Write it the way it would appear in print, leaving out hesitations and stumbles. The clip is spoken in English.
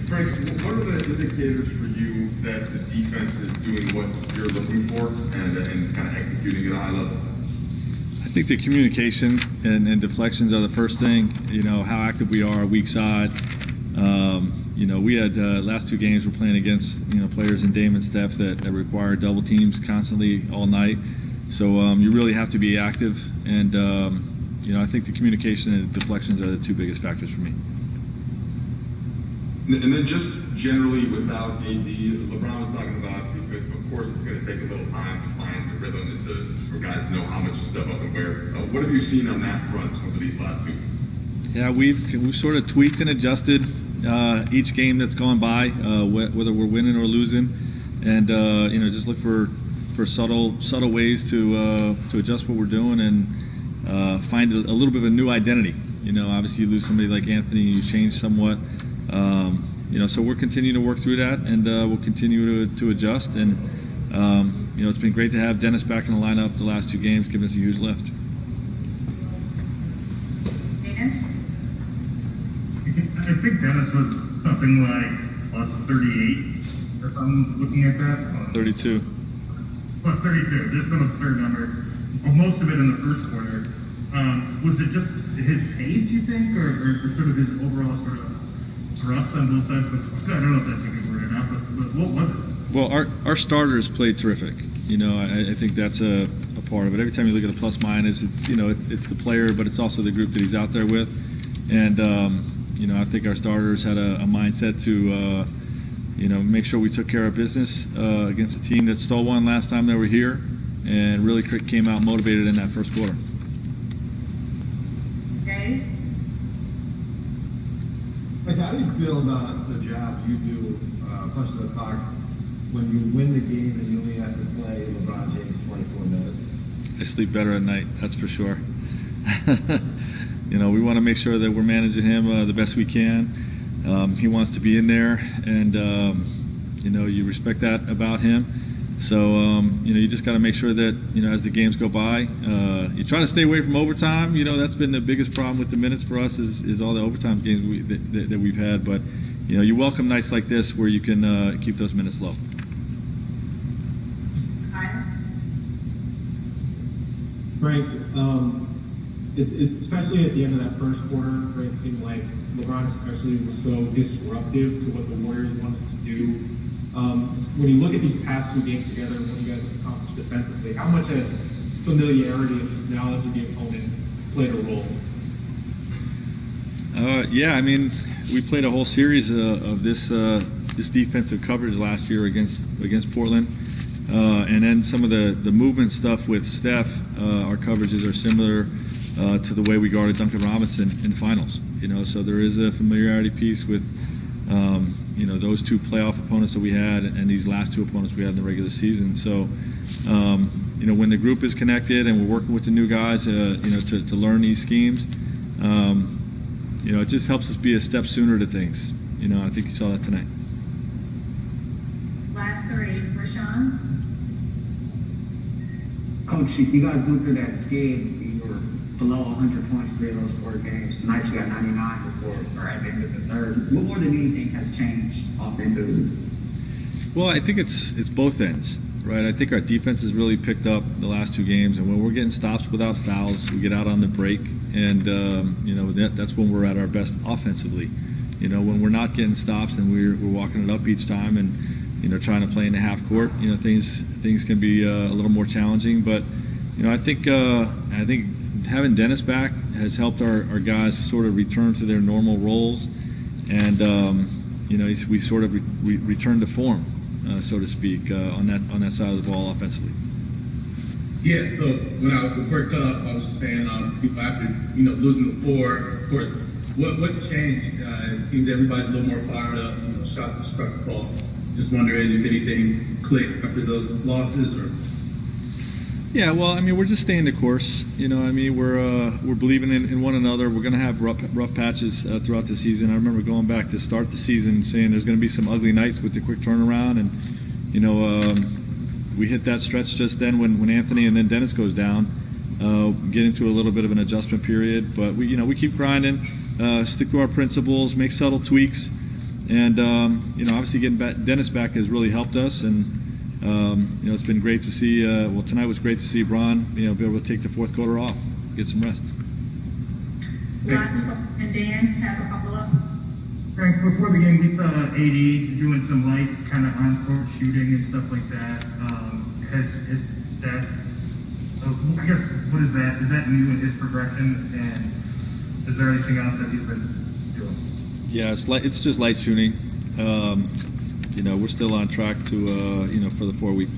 Frank, what are the indicators for you that the defense is doing what you're looking for and kind of executing at a high level? I think the communication and deflections are the first thing. You know, how active we are, weak side. You know, we had last two games we're playing against, you know, players in Dame and Steph that require double teams constantly all night. So you really have to be active. And, you know, I think the communication and the deflections are the two biggest factors for me. And then just generally without AD, LeBron was talking about, because of course it's going to take a little time to find the rhythm and for guys to know how much to step up and where. What have you seen on that front over these last two? Yeah, we've sort of tweaked and adjusted each game that's gone by, whether we're winning or losing, and you know, just look for subtle ways to adjust what we're doing and find a little bit of a new identity. You know, obviously you lose somebody like Anthony, you change somewhat. You know, so we're continuing to work through that, and we'll continue to adjust. And you know, it's been great to have Dennis back in the lineup the last two games, giving us a huge lift. I think Dennis was something like plus 38, if I'm looking at that. 32. Plus 32, just some absurd number. Well, most of it in the first quarter. Was it just his pace, you think, or sort of his overall sort of thrust on both sides? But I don't know if that's a good word or not, but what was it? Well, our starters played terrific. You know, I think that's a part of it. Every time you look at the plus minus, it's, you know, it's the player, but it's also the group that he's out there with. And you know, I think our starters had a mindset to you know, make sure we took care of business against a team that stole one last time they were here, and really came out motivated in that first quarter. Okay. Like, how do you feel about the job you do, punch the clock, when you win the game and you only have to play LeBron James 24 minutes? I sleep better at night, that's for sure. You know, we want to make sure that we're managing him the best we can. He wants to be in there, and you know, you respect that about him. So you know, you just got to make sure that, you know, as the games go by, you try to stay away from overtime. You know, that's been the biggest problem with the minutes for us is all the overtime games that we've had. But you know, you welcome nights like this where you can keep those minutes low. Frank, especially at the end of that first quarter, where it seemed like LeBron especially was so disruptive to what the Warriors wanted to do. When you look at these past two games together and what you guys have accomplished defensively, how much has familiarity and just knowledge of the opponent played a role? Yeah, I mean, we played a whole series of this defensive coverage last year against Portland. And then some of the movement stuff with Steph, our coverages are similar to the way we guarded Duncan Robinson in finals. You know, so there is a familiarity piece with you know, those two playoff opponents that we had and these last two opponents we had in the regular season. So you know, when the group is connected and we're working with the new guys, you know, to learn these schemes, you know, it just helps us be a step sooner to things. You know, I think you saw that tonight. Last three, Rashawn. Coach, you guys went through that skid. You were below 100 points 3 of those 4 games. Tonight you got 99 before or at the end of the third. What more than anything has changed offensively? Well, I think it's both ends, right? I think our defense has really picked up the last 2 games, and when we're getting stops without fouls, we get out on the break, and you know, that's when we're at our best offensively. You know, when we're not getting stops and we're walking it up each time, and you know, trying to play in the half court, you know, things can be a little more challenging. But you know, I think having Dennis back has helped our guys sort of return to their normal roles, and you know, we sort of returned to form, so to speak, on that side of the ball offensively. Yeah. So before it cut off, I was just saying, after, you know, losing the 4, of course, what's changed? It seems everybody's a little more fired up. You know, shots start to fall. Just wondering if anything clicked after those losses, or. Yeah, well, I mean, we're just staying the course. You know, I mean, we're believing in one another. We're going to have rough patches throughout the season. I remember going back to start the season saying there's going to be some ugly nights with the quick turnaround, and you know, we hit that stretch just then when Anthony and then Dennis goes down. Get into a little bit of an adjustment period, but we keep grinding, stick to our principles, make subtle tweaks. And obviously getting Dennis back has really helped us, and it's been great to see. Tonight was great to see Bron, be able to take the fourth quarter off, get some rest. And Dan has a follow-up. Frank, before the game, we saw AD doing some light kind of on-court shooting and stuff like that. Has that? I guess what is that? Is that new in his progression? And is there anything else that he's been doing? Yeah, it's just light shooting. We're still on track to for the 4-week plan.